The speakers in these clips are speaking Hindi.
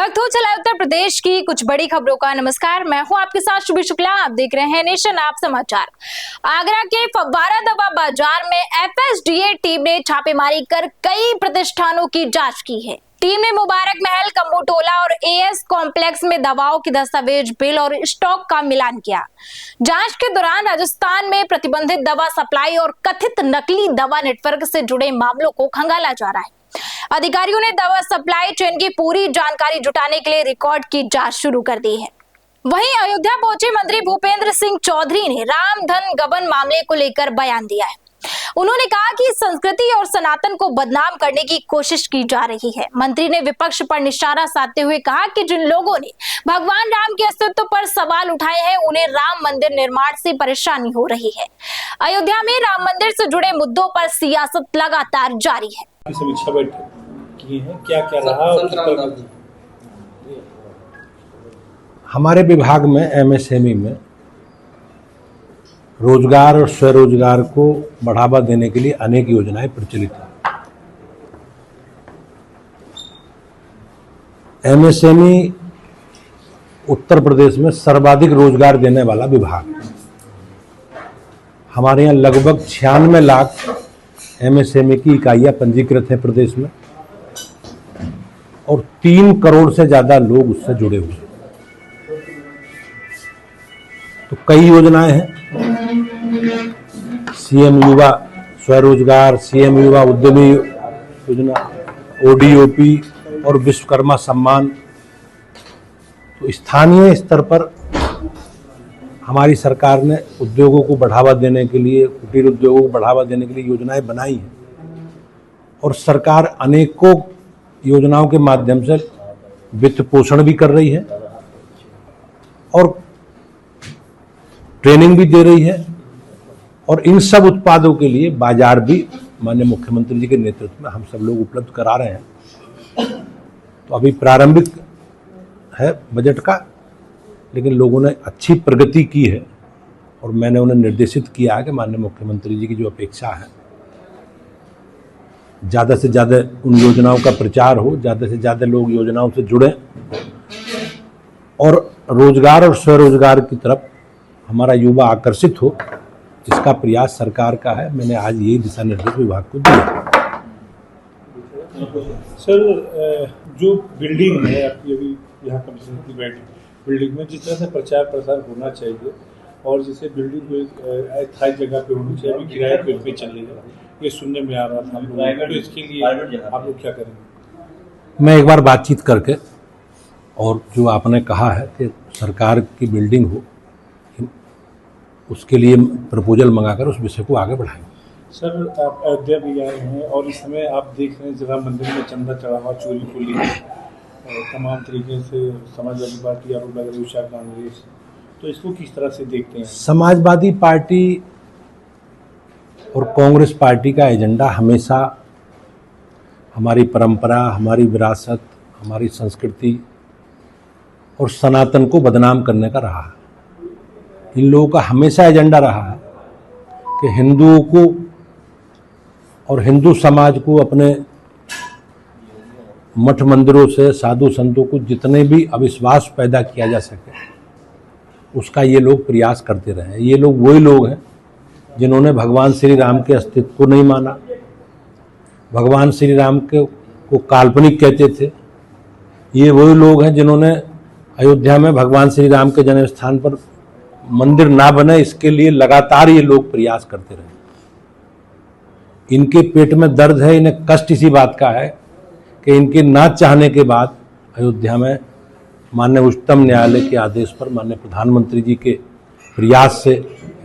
वक्त हो चला उत्तर प्रदेश की कुछ बड़ी खबरों का। नमस्कार, मैं हूं आपके साथ शुभी शुक्ला। आप देख रहे हैं नेशन आप समाचार। आगरा के फव्वारा दवा बाजार में एफएसडीए टीम ने छापेमारी कर कई प्रतिष्ठानों की जांच की है। टीम ने मुबारक महल, कंबोटोला और एएस कॉम्प्लेक्स में दवाओं के दस्तावेज, बिल और स्टॉक का मिलान किया। जांच के दौरान राजस्थान में प्रतिबंधित दवा सप्लाई और कथित नकली दवा नेटवर्क से जुड़े मामलों को खंगाला जा रहा है। अधिकारियों ने दवा सप्लाई चेन की पूरी जानकारी जुटाने के लिए रिकॉर्ड की जांच शुरू कर दी है। वहीं अयोध्या पहुंचे मंत्री भूपेंद्र सिंह चौधरी ने राम धन गबन मामले को लेकर बयान दिया है। उन्होंने कहा कि संस्कृति और सनातन को बदनाम करने की कोशिश की जा रही है। मंत्री ने विपक्ष पर निशाना साधते हुए कहा कि जिन लोगों ने भगवान राम के अस्तित्व पर सवाल उठाए हैं, उन्हें राम मंदिर निर्माण से परेशानी हो रही है। अयोध्या में राम मंदिर से जुड़े मुद्दों पर सियासत लगातार जारी है। समीक्षा बैठक की है, क्या रहा? हमारे विभाग में एमएसएमई में रोजगार और स्वरोजगार को बढ़ावा देने के लिए अनेक योजनाएं प्रचलित हैं। एमएसएमई उत्तर प्रदेश में सर्वाधिक रोजगार देने वाला विभाग। हमारे यहाँ लगभग 96 लाख एमएसएमई की इकाइयां पंजीकृत हैं प्रदेश में और 3 करोड़ से ज्यादा लोग उससे जुड़े हुए हैं। तो कई योजनाएं हैं, सीएम युवा स्वरोजगार, सीएम युवा उद्यमी योजना, ओडीओपी और विश्वकर्मा सम्मान। तो स्थानीय स्तर पर हमारी सरकार ने उद्योगों को बढ़ावा देने के लिए, कुटीर उद्योगों को बढ़ावा देने के लिए योजनाएं बनाई हैं और सरकार अनेकों योजनाओं के माध्यम से वित्त पोषण भी कर रही है और ट्रेनिंग भी दे रही है और इन सब उत्पादों के लिए बाजार भी माननीय मुख्यमंत्री जी के नेतृत्व में हम सब लोग उपलब्ध करा रहे हैं। तो अभी प्रारंभिक है बजट का, लेकिन लोगों ने अच्छी प्रगति की है और मैंने उन्हें निर्देशित किया है कि माननीय मुख्यमंत्री जी की जो अपेक्षा है, ज़्यादा से ज़्यादा उन योजनाओं का प्रचार हो, ज़्यादा से ज़्यादा लोग योजनाओं से जुड़ें और रोजगार और स्वरोजगार की तरफ हमारा युवा आकर्षित हो, इसका प्रयास सरकार का है। मैंने आज यही दिशा निर्देश विभाग को दिया। सर, जो बिल्डिंग है आपकी अभी यहाँ कमिश्नर की बैठक, बिल्डिंग में जिस तरह से प्रचार प्रसार होना चाहिए और जैसे बिल्डिंग को अस्थायी जगह पे होनी चाहिए, अभी किराए पे चल रही है, ये सुनने में आ रहा था। तो इसके लिए आप लोग क्या करेंगे? मैं एक बार बातचीत करके और जो आपने कहा है कि सरकार की बिल्डिंग हो, उसके लिए प्रपोजल मंगाकर उस विषय को आगे बढ़ाएंगे। सर, आप अयोध्या भी आए हैं और इस समय आप देख रहे हैं जगह मंदिर में चंदा चढ़ावा चोरी को लेकर तमाम तरीके से समाजवादी पार्टी आरोप लग रही है, कांग्रेस, तो इसको किस तरह से देखते हैं? समाजवादी पार्टी और कांग्रेस पार्टी का एजेंडा हमेशा हमारी परंपरा, हमारी विरासत, हमारी संस्कृति और सनातन को बदनाम करने का रहा है। इन लोगों का हमेशा एजेंडा रहा है कि हिंदुओं को और हिंदू समाज को अपने मठ मंदिरों से, साधु संतों को जितने भी अविश्वास पैदा किया जा सके, उसका ये लोग प्रयास करते रहे। ये लोग वही लोग हैं जिन्होंने भगवान श्री राम के अस्तित्व को नहीं माना, भगवान श्री राम को काल्पनिक कहते थे। ये वही लोग हैं जिन्होंने अयोध्या में भगवान श्री राम के जन्म स्थान पर मंदिर ना बने, इसके लिए लगातार ये लोग प्रयास करते रहे। इनके पेट में दर्द है, इन्हें कष्ट इसी बात का है कि इनके ना चाहने के बाद अयोध्या में माननीय उच्चतम न्यायालय के आदेश पर, माननीय प्रधानमंत्री जी के प्रयास से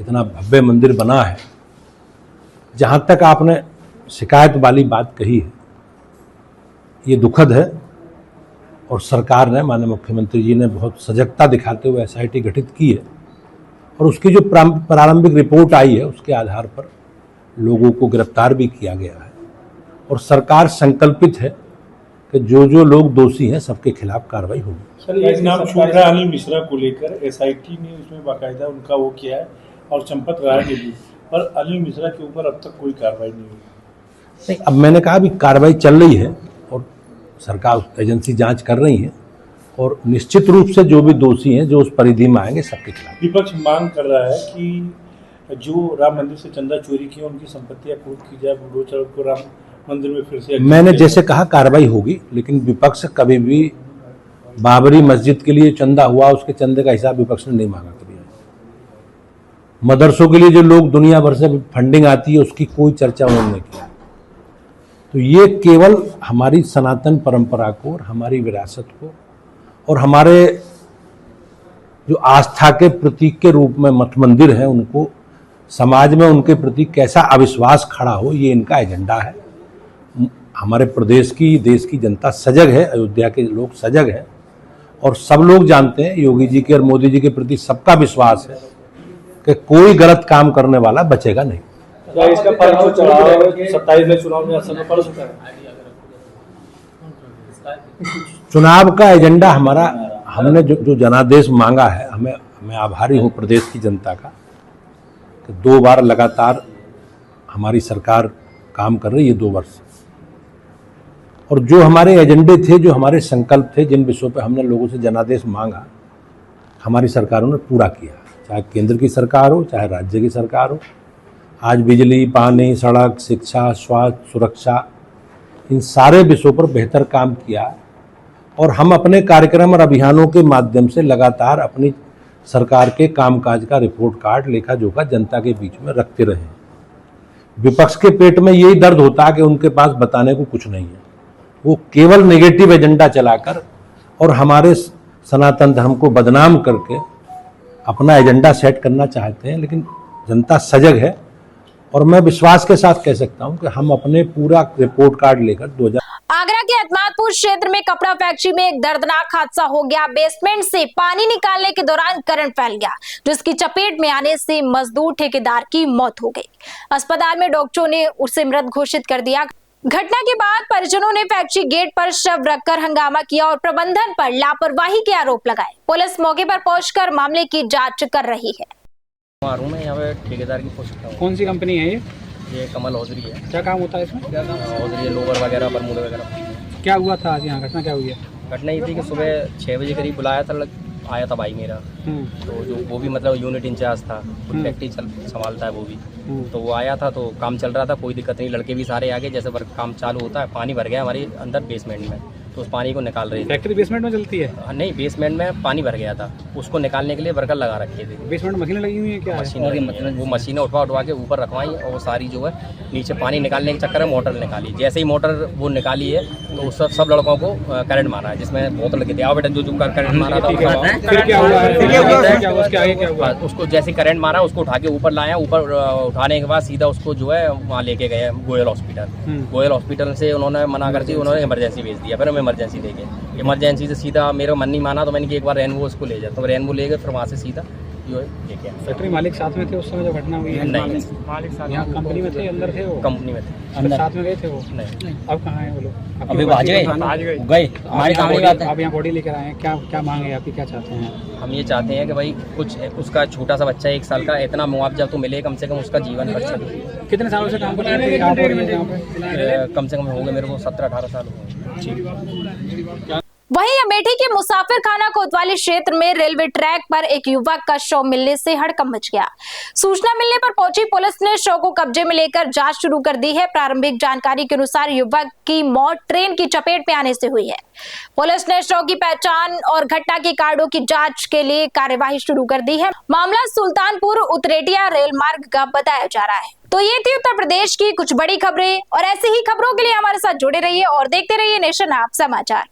इतना भव्य मंदिर बना है। जहाँ तक आपने शिकायत वाली बात कही है, ये दुखद है और सरकार ने, माननीय मुख्यमंत्री जी ने बहुत सजगता दिखाते हुए एसआईटी गठित की है और उसकी जो प्रारंभिक रिपोर्ट आई है, उसके आधार पर लोगों को गिरफ्तार भी किया गया है और सरकार संकल्पित है कि जो लोग दोषी हैं सबके खिलाफ कार्रवाई होगी। सर, एक नाम छूट रहा है अनिल मिश्रा को लेकर, एसआईटी ने उसमें बाकायदा उनका वो किया है और चंपत राय ने भी, पर अनिल मिश्रा के ऊपर अब तक कोई कार्रवाई नहीं हुई। नहीं, अब मैंने कहा अभी कार्रवाई चल रही है और सरकार एजेंसी जांच कर रही है और निश्चित रूप से जो भी दोषी हैं जो उस परिधि में आएंगे सबके खिलाफ। विपक्ष मांग कर रहा है कि जो राम मंदिर से चंदा चोरी की उनकी संपत्तियां कुर्क की जाए, बुलडोजर को राम मंदिर में फिर से। मैंने जैसे कहा कार्रवाई होगी, लेकिन विपक्ष कभी भी बाबरी मस्जिद के लिए चंदा हुआ उसके चंदे का हिसाब विपक्ष ने नहीं मांगा कभी। मदरसों के लिए जो लोग दुनिया भर से फंडिंग आती है उसकी कोई चर्चा उन्होंने नहीं किया। तो ये केवल हमारी सनातन परंपरा को और हमारी विरासत को और हमारे जो आस्था के प्रतीक के रूप में मठ मंदिर हैं उनको समाज में उनके प्रति कैसा अविश्वास खड़ा हो, ये इनका एजेंडा है। हमारे प्रदेश की देश की जनता सजग है, अयोध्या के लोग सजग हैं और सब लोग जानते हैं योगी जी के और मोदी जी के प्रति सबका विश्वास है कि कोई गलत काम करने वाला बचेगा नहीं। क्या इसका फर्क जो चढ़ाव 27 में चुनाव में असर में पड़ सकता है? चुनाव का एजेंडा हमारा, हमने जो जनादेश मांगा है, मैं आभारी हूँ प्रदेश की जनता का कि 2 बार लगातार हमारी सरकार काम कर रही है 2 वर्ष, और जो हमारे एजेंडे थे, जो हमारे संकल्प थे, जिन विषयों पे हमने लोगों से जनादेश मांगा, हमारी सरकारों ने पूरा किया। चाहे केंद्र की सरकार हो चाहे राज्य की सरकार हो। आज बिजली, पानी, सड़क, शिक्षा, स्वास्थ्य, सुरक्षा, इन सारे विषयों पर बेहतर काम किया और हम अपने कार्यक्रम और अभियानों के माध्यम से लगातार अपनी सरकार के कामकाज का रिपोर्ट कार्ड, लेखा जोखा जनता के बीच में रखते रहे। विपक्ष के पेट में यही दर्द होता है कि उनके पास बताने को कुछ नहीं है। वो केवल नेगेटिव एजेंडा चलाकर और हमारे सनातन धर्म को बदनाम करके अपना एजेंडा सेट करना चाहते हैं, लेकिन जनता सजग है और मैं विश्वास के साथ कह सकता हूं कि हम अपने पूरा रिपोर्ट कार्ड लेकर 2000। आगरा के अहमदपुर क्षेत्र में कपड़ा फैक्ट्री में एक दर्दनाक हादसा हो गया। बेसमेंट से पानी निकालने के दौरान करंट फैल गया, जिसकी चपेट में आने से मजदूर ठेकेदार की मौत हो गई। अस्पताल में डॉक्टरों ने उसे मृत घोषित कर दिया। घटना के बाद परिजनों ने फैक्ट्री गेट पर शव रखकर हंगामा किया और प्रबंधन पर लापरवाही के आरोप लगाए। पुलिस मौके पर पहुंचकर मामले की जांच कर रही है। मैं यहाँ पे ठेकेदार की पोस्ट करता हूँ। कौन सी कंपनी है ये कमल हौजरी है। क्या काम होता है इसमें? हौजरी लोवर वगैरह, बरमूडे वगैरह। क्या हुआ था आज यहाँ? घटना क्या हुई है? घटना ये थी कि सुबह 6 बजे करीब बुलाया था, आया था भाई मेरा, तो जो वो भी मतलब यूनिट इंचार्ज था, फैक्ट्री संभालता है वो भी, तो वो आया था तो काम चल रहा था, कोई दिक्कत नहीं, लड़के भी सारे आगे, जैसे काम चालू होता है पानी भर गया हमारे अंदर बेसमेंट में, तो उस पानी को निकाल रही थी। फैक्ट्री बेसमेंट में चलती है? नहीं, बेसमेंट में पानी भर गया था, उसको निकालने के लिए वर्कर लगा रखे थे। बेसमेंट में मशीनें लगी हुई है? क्या मशीन, वो मशीनें उठवा के ऊपर रखवाई और वो सारी जो है नीचे पानी निकालने के चक्कर में मोटर निकाली। जैसे ही मोटर वो निकाली है तो सब लड़कों को करंट मारा है, जिसमें बहुत लगे थे। आओ बेटा, जो करंट मारा था उसको जैसे करंट मारा उसको उठा के ऊपर लाया। ऊपर उठाने के बाद सीधा उसको जो है वहाँ लेके गए गोयल हॉस्पिटल। गोयल हॉस्पिटल से उन्होंने मना कर दी, उन्होंने इमरजेंसी भेज दिया। फिर हम इमरजेंसी ले गए। इमरजेंसी से सीधा मेरा मन नहीं माना तो मैंने कि एक बार रेनबो उसको ले जाता, तो रेनबो ले गए, फिर वहाँ से सीधा जो है लेके आया। फैक्ट्री मालिक साथ में थे उस समय जब घटना हुई? नहीं, मालिक साथ यहाँ कंपनी में थे? अंदर थे वो? कंपनी में थे। अंदर साथ में गए थे वो? नहीं। अब कहाँ हैं वो लोग? अभी आज गए हमारी सामने बात है। आप यहाँ बॉडी लेकर आए हैं, क्या मांग है आपकी, क्या चाहते हैं? हम ये चाहते हैं कि भाई कुछ उसका छोटा सा बच्चा 1 साल का, इतना मुआवजा तो मिले, कम से कम उसका जीवन खर्च सके। कितने सालों से काम कर रहे हैं? कम से कम हो गए मेरे को 17-18 साल हो गए। वहीं अमेठी के मुसाफिर खाना कोतवाली क्षेत्र में रेलवे ट्रैक पर एक युवक का शव मिलने से हड़कंप मच गया। सूचना मिलने पर पहुंची पुलिस ने शव को कब्जे में लेकर जांच शुरू कर दी है। प्रारंभिक जानकारी के अनुसार युवक की मौत ट्रेन की चपेट में आने से हुई है। पुलिस ने शव की पहचान और घटना के कारणों की जांच के लिए कार्यवाही शुरू कर दी है। मामला सुल्तानपुर उतरेटिया रेल मार्ग का बताया जा रहा है। तो ये थी उत्तर प्रदेश की कुछ बड़ी खबरें, और ऐसी ही खबरों के लिए हमारे साथ जुड़े रहिए और देखते रहिए नेशन आप समाचार।